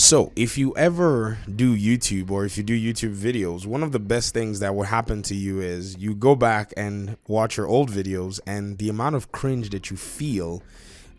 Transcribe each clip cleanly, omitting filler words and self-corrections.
So, if you ever do YouTube or if you do YouTube videos, one of the best things that will happen to you is you go back and watch your old videos, and the amount of cringe that you feel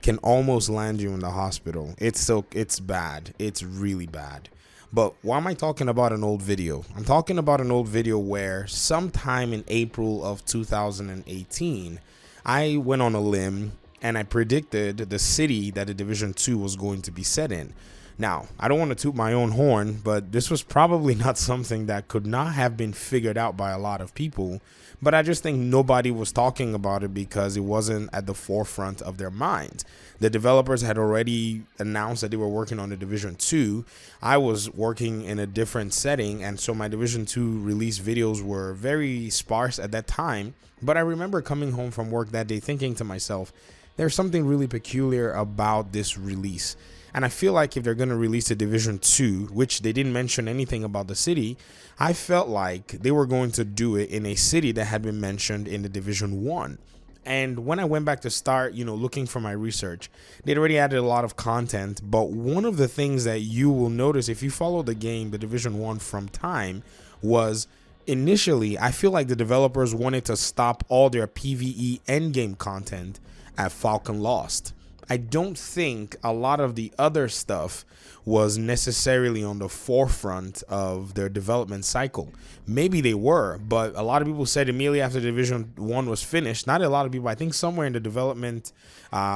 can almost land you in the hospital. It's bad. It's really bad. But why am I talking about an old video? I'm talking about an old video where sometime in April of 2018, I went on a limb and I predicted the city that the Division 2 was going to be set in. Now, I don't want to toot my own horn, but this was probably not something that could not have been figured out by a lot of people. But I just think nobody was talking about it because it wasn't at the forefront of their minds. The developers had already announced that they were working on the Division 2. I was working in a different setting, and so my Division 2 release videos were very sparse at that time. But I remember coming home from work that day thinking to myself, there's something really peculiar about this release. And I feel like if they're going to release a Division 2, which they didn't mention anything about the city, I felt like they were going to do it in a city that had been mentioned in the Division 1. And when I went back to start, looking for my research, they'd already added a lot of content. But one of the things that you will notice if you follow the game, the Division 1 from time, was initially, I feel like the developers wanted to stop all their PvE endgame content at Falcon Lost. I don't think a lot of the other stuff was necessarily on the forefront of their development cycle. Maybe they were, but a lot of people said immediately after Division 1 was finished, not a lot of people, I think somewhere in the development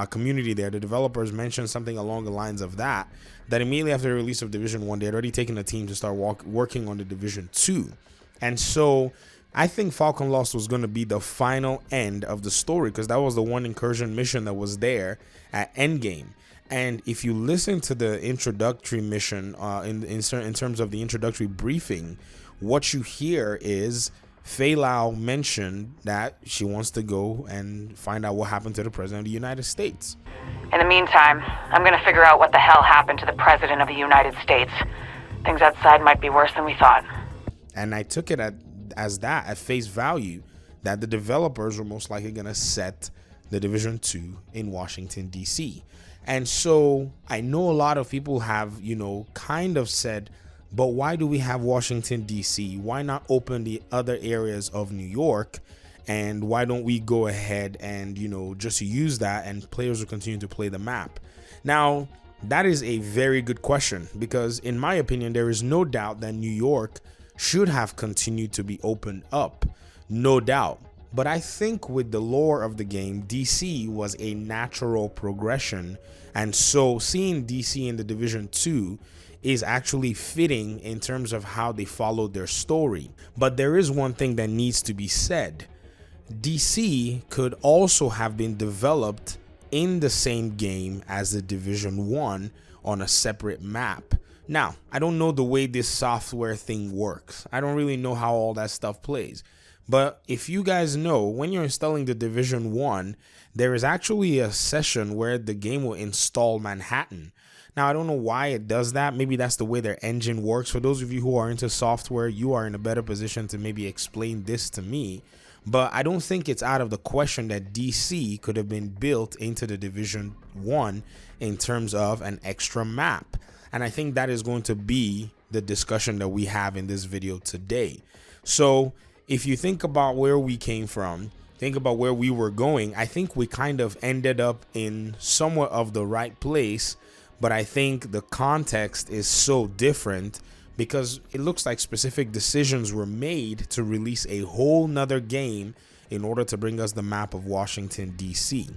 community there, the developers mentioned something along the lines of that immediately after the release of Division 1, they had already taken a team to start working on the Division 2. And so I think Falcon Lost was going to be the final end of the story because that was the one incursion mission that was there at Endgame. And if you listen to the introductory mission in terms of the introductory briefing, what you hear is Fei Lao mentioned that she wants to go and find out what happened to the President of the United States. In the meantime, I'm going to figure out what the hell happened to the President of the United States. Things outside might be worse than we thought. And I took it at face value that the developers were most likely going to set the Division 2 in Washington, D.C. And so I know a lot of people have, kind of said, but why do we have Washington, D.C.? Why not open the other areas of New York? And why don't we go ahead and, just use that and players will continue to play the map? Now, that is a very good question because in my opinion, there is no doubt that New York should have continued to be opened up, no doubt. But I think with the lore of the game, DC was a natural progression. And so seeing DC in the Division 2 is actually fitting in terms of how they followed their story. But there is one thing that needs to be said. DC could also have been developed in the same game as the Division 1 on a separate map. Now, I don't know the way this software thing works. I don't really know how all that stuff plays. But if you guys know, when you're installing the Division 1, there is actually a session where the game will install Manhattan. Now, I don't know why it does that. Maybe that's the way their engine works. For those of you who are into software, you are in a better position to maybe explain this to me. But I don't think it's out of the question that DC could have been built into the Division 1 in terms of an extra map. And I think that is going to be the discussion that we have in this video today. So if you think about where we came from, think about where we were going, I think we kind of ended up in somewhat of the right place. But I think the context is so different because it looks like specific decisions were made to release a whole nother game in order to bring us the map of Washington, D.C.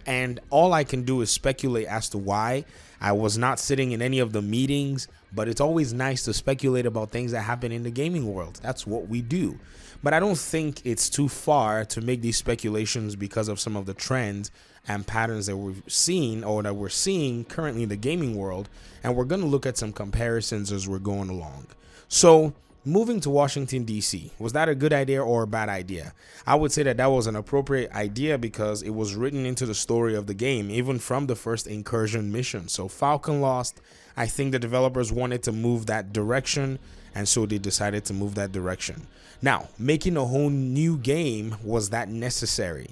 And all I can do is speculate as to why. I was not sitting in any of the meetings, but it's always nice to speculate about things that happen in the gaming world. That's what we do. But I don't think it's too far to make these speculations because of some of the trends and patterns that we've seen or that we're seeing currently in the gaming world. And we're going to look at some comparisons as we're going along. So moving to Washington, D.C., was that a good idea or a bad idea? I would say that that was an appropriate idea because it was written into the story of the game, even from the first incursion mission. So Falcon Lost, I think the developers wanted to move that direction, and so they decided to move that direction. Now, making a whole new game, was that necessary?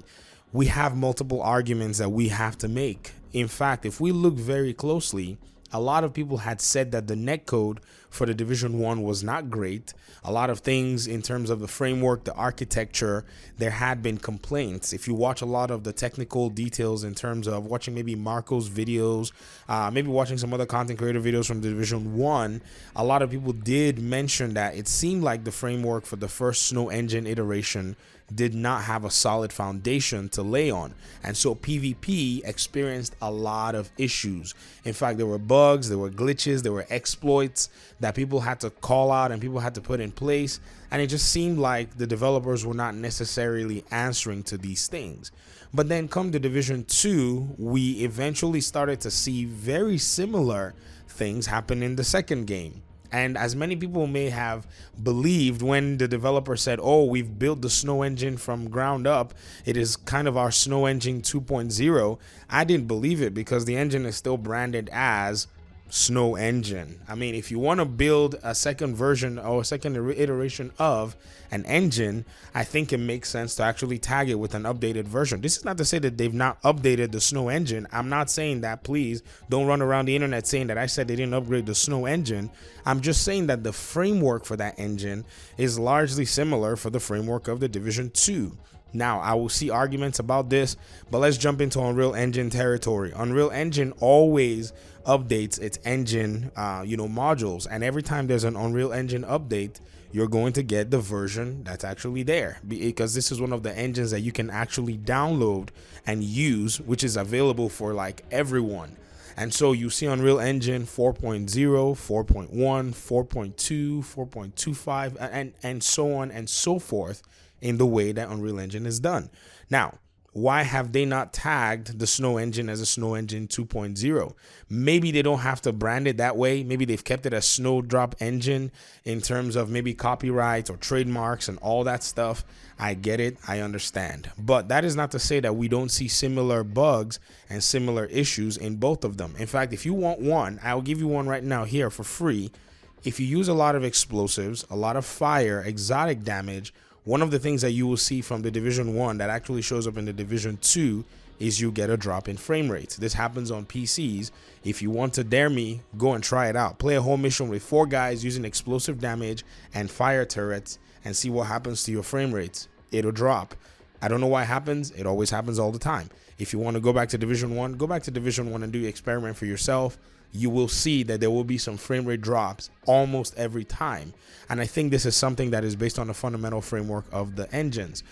We have multiple arguments that we have to make. In fact, if we look very closely, a lot of people had said that the netcode for the Division 1 was not great. A lot of things in terms of the framework, the architecture, there had been complaints. If you watch a lot of the technical details in terms of watching maybe Marco's videos, maybe watching some other content creator videos from the Division 1, a lot of people did mention that it seemed like the framework for the first Snow Engine iteration did not have a solid foundation to lay on, and so PvP experienced a lot of issues. In fact, there were bugs, there were glitches, there were exploits that people had to call out and people had to put in place, and it just seemed like the developers were not necessarily answering to these things. But then come to Division 2, we eventually started to see very similar things happen in the second game. And as many people may have believed when the developer said, oh, we've built the Snow Engine from ground up, it is kind of our Snow Engine 2.0, I didn't believe it because the engine is still branded as Snow Engine. I mean, if you want to build a second version or a second iteration of an engine, I think it makes sense to actually tag it with an updated version. This is not to say that they've not updated the Snow Engine. I'm not saying that. Please don't run around the internet saying that I said they didn't upgrade the Snow Engine. I'm just saying that the framework for that engine is largely similar for the framework of the Division 2. Now, I will see arguments about this, but let's jump into Unreal Engine territory. Unreal Engine always updates its engine, modules, and every time there's an Unreal Engine update, you're going to get the version that's actually there, because this is one of the engines that you can actually download and use, which is available for like everyone. And so you see Unreal Engine 4.0, 4.1, 4.2, 4.25, and so on and so forth in the way that Unreal Engine is done. Now, why have they not tagged the Snow Engine as a Snow Engine 2.0? Maybe they don't have to brand it that way. Maybe they've kept it a Snowdrop Engine in terms of maybe copyrights or trademarks and all that stuff. I get it. I understand. But that is not to say that we don't see similar bugs and similar issues in both of them. In fact, if you want one, I'll give you one right now here for free. If you use a lot of explosives, a lot of fire, exotic damage, one of the things that you will see from the Division 1 that actually shows up in the Division 2 is you get a drop in frame rates. This happens on PCs. If you want to dare me, go and try it out. Play a whole mission with 4 guys using explosive damage and fire turrets and see what happens to your frame rates. It'll drop. I don't know why it happens. It always happens all the time. If you want to go back to Division 1, go back to Division 1 and do the experiment for yourself. You will see that there will be some frame rate drops almost every time. And I think this is something that is based on the fundamental framework of the engines.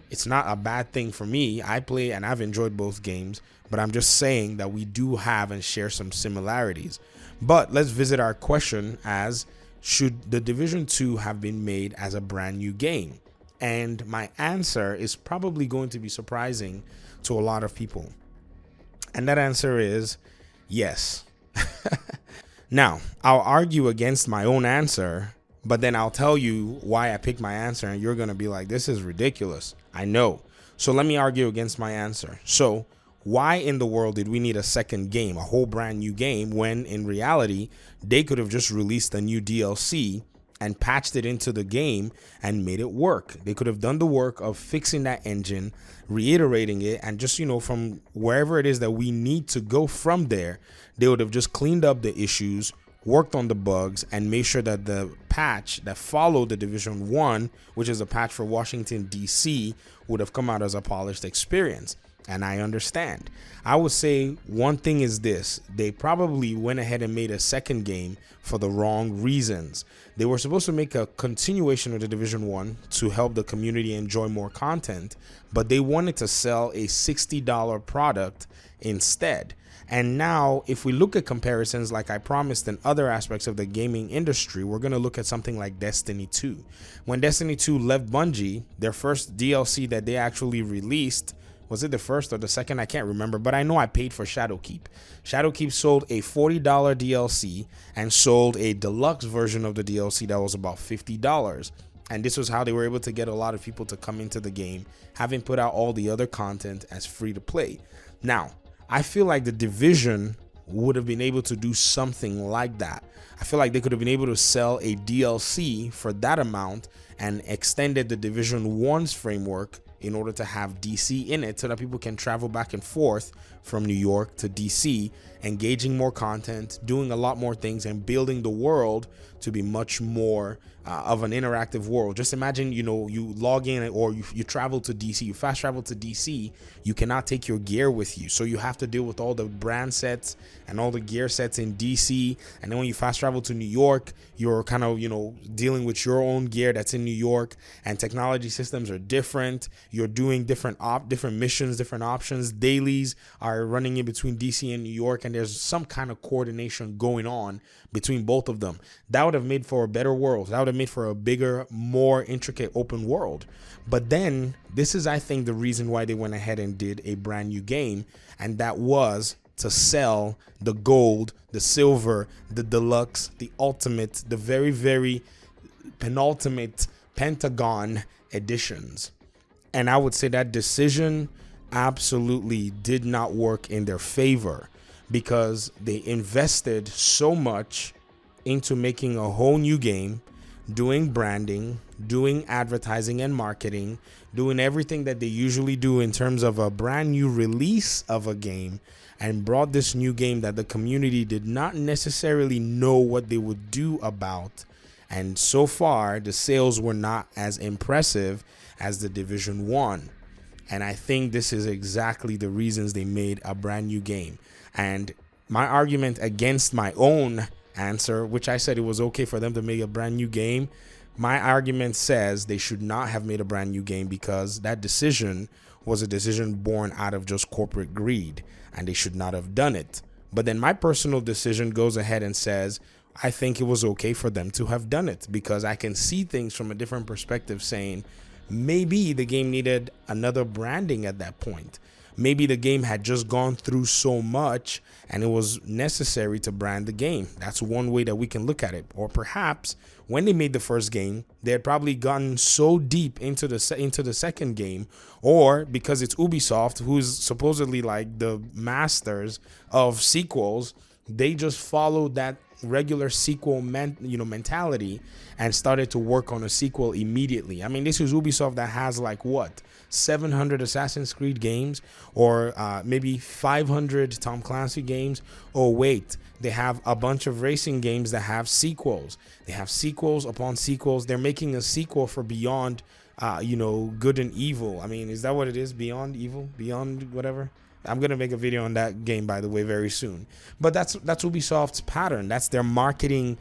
It's not a bad thing for me. I play and I've enjoyed both games, but I'm just saying that we do have and share some similarities. But let's visit our question as, should the Division 2 have been made as a brand new game? And my answer is probably going to be surprising to a lot of people. And that answer is yes. Now, I'll argue against my own answer, but then I'll tell you why I picked my answer, and you're going to be like, this is ridiculous. I know. So let me argue against my answer. So why in the world did we need a second game, a whole brand new game, when in reality, they could have just released a new DLC and patched it into the game and made it work? They could have done the work of fixing that engine, reiterating it, and just, from wherever it is that we need to go from there, they would have just cleaned up the issues, worked on the bugs, and made sure that the patch that followed the Division 1, which is a patch for Washington, D.C., would have come out as a polished experience. And I understand. I would say one thing is this: they probably went ahead and made a second game for the wrong reasons. They were supposed to make a continuation of the Division 1 to help the community enjoy more content, but they wanted to sell a $60 product instead. And now, if we look at comparisons like I promised in other aspects of the gaming industry, we're going to look at something like Destiny 2. When Destiny 2 left Bungie, their first DLC that they actually released, was it the first or the second? I can't remember, but I know I paid for Shadowkeep. Shadowkeep sold a $40 DLC and sold a deluxe version of the DLC that was about $50. And this was how they were able to get a lot of people to come into the game, having put out all the other content as free to play. Now, I feel like the Division would have been able to do something like that. I feel like they could have been able to sell a DLC for that amount and extended the Division 1's framework in order to have DC in it so that people can travel back and forth from New York to DC, engaging more content, doing a lot more things, and building the world to be much more of an interactive world. Just imagine, you log in, or you travel to DC, you fast travel to DC, you cannot take your gear with you. So you have to deal with all the brand sets and all the gear sets in DC. And then when you fast travel to New York, you're kind of, dealing with your own gear that's in New York, and technology systems are different. You're doing different missions, different options. Dailies are running in between DC and New York, and there's some kind of coordination going on between both of them. That would have made for a better world. That would have made for a bigger, more intricate open world. But then this is, I think, the reason why they went ahead and did a brand new game, and that was to sell the gold, the silver, the deluxe, the ultimate, the very, very penultimate Pentagon editions. And I would say that decision absolutely did not work in their favor, because they invested so much into making a whole new game, doing branding, doing advertising and marketing, doing everything that they usually do in terms of a brand new release of a game, and brought this new game that the community did not necessarily know what they would do about. And so far, the sales were not as impressive as the Division 1. And I think this is exactly the reasons they made a brand new game. And my argument against my own answer, which I said it was okay for them to make a brand new game, my argument says they should not have made a brand new game, because that decision was a decision born out of just corporate greed, and they should not have done it. But then my personal decision goes ahead and says, I think it was okay for them to have done it, because I can see things from a different perspective, saying maybe the game needed another branding at that point. Maybe the game had just gone through so much and it was necessary to brand the game. That's one way that we can look at it. Or perhaps when they made the first game, they had probably gotten so deep into the second game, or because it's Ubisoft, who's supposedly like the masters of sequels, they just followed that regular sequel mentality and started to work on a sequel immediately. I mean, this is Ubisoft that has 700 Assassin's Creed games, or maybe 500 Tom Clancy games. Oh wait, they have a bunch of racing games that have sequels. They have sequels upon sequels. They're making a sequel for Beyond Good and Evil. I mean, is that what it is? Beyond Evil? Beyond whatever? I'm going to make a video on that game, by the way, very soon. But that's Ubisoft's pattern. That's their marketing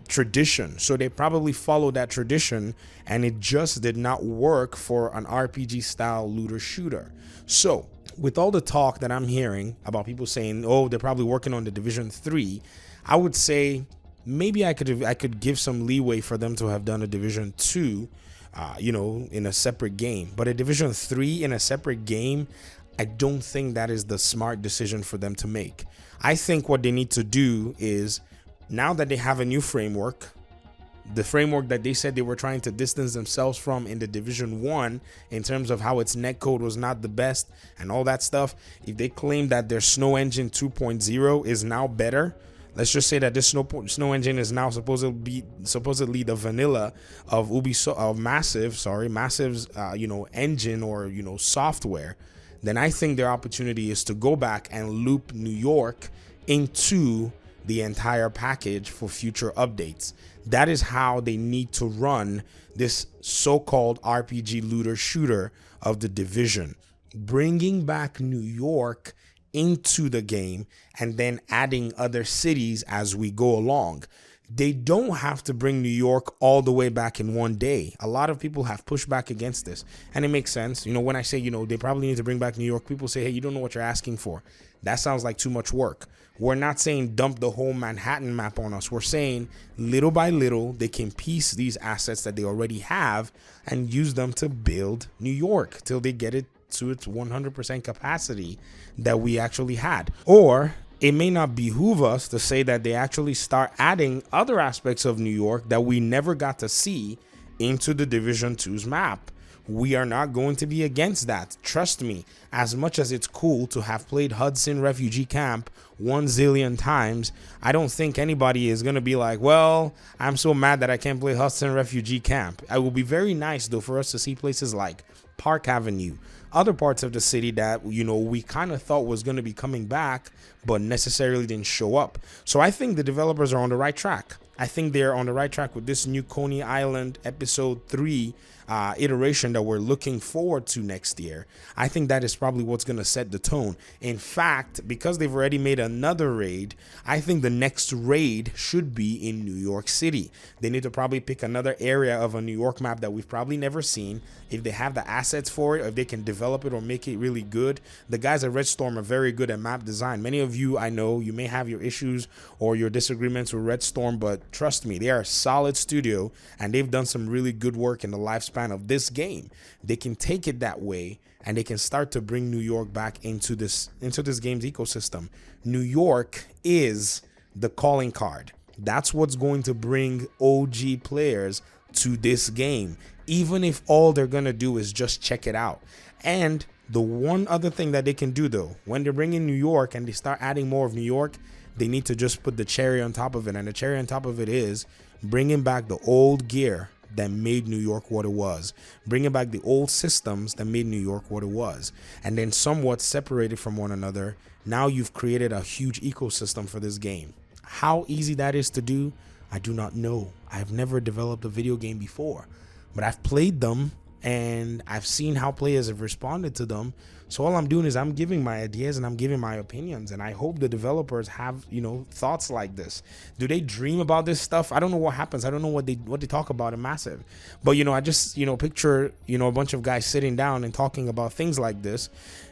tradition. So they probably followed that tradition, and it just did not work for an RPG-style looter shooter. So with all the talk that I'm hearing about people saying, oh, they're probably working on the Division 3, I would say maybe I could give some leeway for them to have done a Division 2, in a separate game. But a Division 3 in a separate game, I don't think that is the smart decision for them to make. I think what they need to do is, now that they have a new framework, the framework that they said they were trying to distance themselves from in the Division 1 in terms of how its netcode was not the best and all that stuff, if they claim that their Snow Engine 2.0 is now better, let's just say that this Snow Engine is now supposedly the vanilla of Massive's engine or software, then I think their opportunity is to go back and loop New York into the entire package for future updates. That is how they need to run this so-called RPG looter shooter of the Division, bringing back New York into the game and then adding other cities as we go along. They don't have to bring New York all the way back in one day. A lot of people have pushed back against this, and it makes sense. When I say, they probably need to bring back New York, people say, hey, you don't know what you're asking for. That sounds like too much work. We're not saying dump the whole Manhattan map on us. We're saying little by little, they can piece these assets that they already have and use them to build New York till they get it to its 100% capacity that we actually had. Or it may not behoove us to say that they actually start adding other aspects of New York that we never got to see into the Division 2's map. We are not going to be against that. Trust me, as much as it's cool to have played Hudson Refugee Camp 1 zillion times, I don't think anybody is going to be like, well, I'm so mad that I can't play Hudson Refugee Camp. It will be very nice, though, for us to see places like Park Avenue, other parts of the city that, you know, we kind of thought was going to be coming back, but necessarily didn't show up. So I think the developers are on the right track. I think they're on the right track with this new Coney Island episode 3 iteration that we're looking forward to next year. I think that is probably what's going to set the tone. In fact, because they've already made another raid, I think the next raid should be in New York City. They need to probably pick another area of a New York map that we've probably never seen. If they have the assets for it, or if they can develop it or make it really good. The guys at Red Storm are very good at map design. Many of you, I know, you may have your issues or your disagreements with Red Storm, but trust me, they are a solid studio and they've done some really good work in the lifespan of this game. They can take it that way and they can start to bring New York back into this game's ecosystem. New York is the calling card. That's what's going to bring OG players to this game, even if all they're gonna do is just check it out. And the one other thing that they can do, though, when they're bringing New York and they start adding more of New York, they need to just put the cherry on top of it. And the cherry on top of it is bringing back the old gear that made New York what it was, bringing back the old systems that made New York what it was, and then somewhat separated from one another. Now you've created a huge ecosystem for this game. How easy that is to do, I do not know. I've never developed a video game before, but I've played them and I've seen how players have responded to them. So all I'm doing is I'm giving my ideas and I'm giving my opinions, and I hope the developers have, you know, thoughts like this. Do they dream about this stuff? I don't know what happens. I don't know what they talk about in Massive. But, you know, I just, you know, picture, you know, a bunch of guys sitting down and talking about things like this.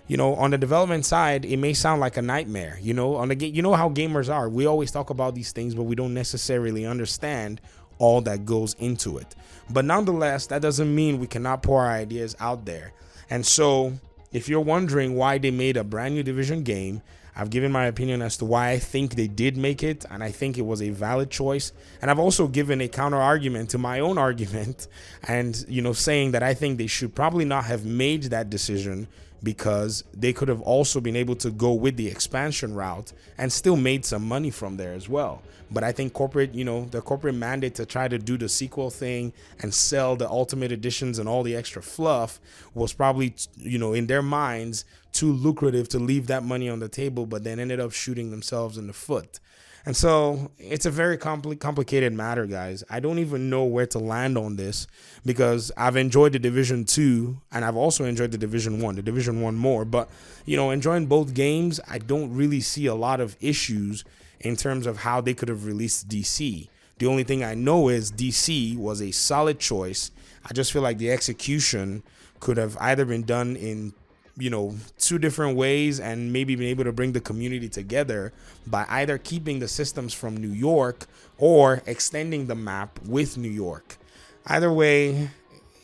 You know, on the development side, it may sound like a nightmare. You know, on the game, you know how gamers are. We always talk about these things, but we don't necessarily understand all that goes into it. But nonetheless, that doesn't mean we cannot pour our ideas out there. And so if you're wondering why they made a brand new Division game, I've given my opinion as to why I think they did make it, and I think it was a valid choice. And I've also given a counter argument to my own argument, and, you know, saying that I think they should probably not have made that decision, because they could have also been able to go with the expansion route and still made some money from there as well. But I think corporate, you know, the corporate mandate to try to do the sequel thing and sell the ultimate editions and all the extra fluff was probably, you know, in their minds too lucrative to leave that money on the table, but then ended up shooting themselves in the foot. And so it's a very complicated matter, guys. I don't even know where to land on this, because I've enjoyed the Division 2 and I've also enjoyed the Division 1, more. But, you know, enjoying both games, I don't really see a lot of issues in terms of how they could have released DC. The only thing I know is DC was a solid choice. I just feel like the execution could have either been done in, you know, 2 different ways, and maybe been able to bring the community together by either keeping the systems from New York or extending the map with New York. Either way,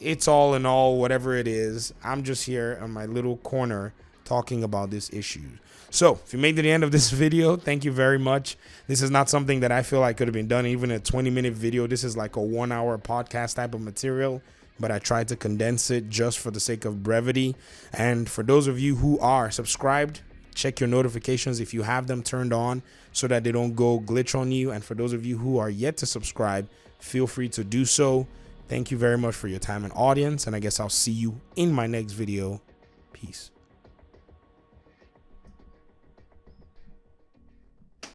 it's all in all, whatever it is, I'm just here on my little corner talking about this issue. So if you made it to the end of this video, thank you very much. This is not something that I feel like could have been done even a 20-minute video. This is like a 1-hour podcast type of material, but I tried to condense it just for the sake of brevity. And for those of you who are subscribed, check your notifications if you have them turned on so that they don't go glitch on you. And for those of you who are yet to subscribe, feel free to do so. Thank you very much for your time and audience, and I guess I'll see you in my next video. Peace.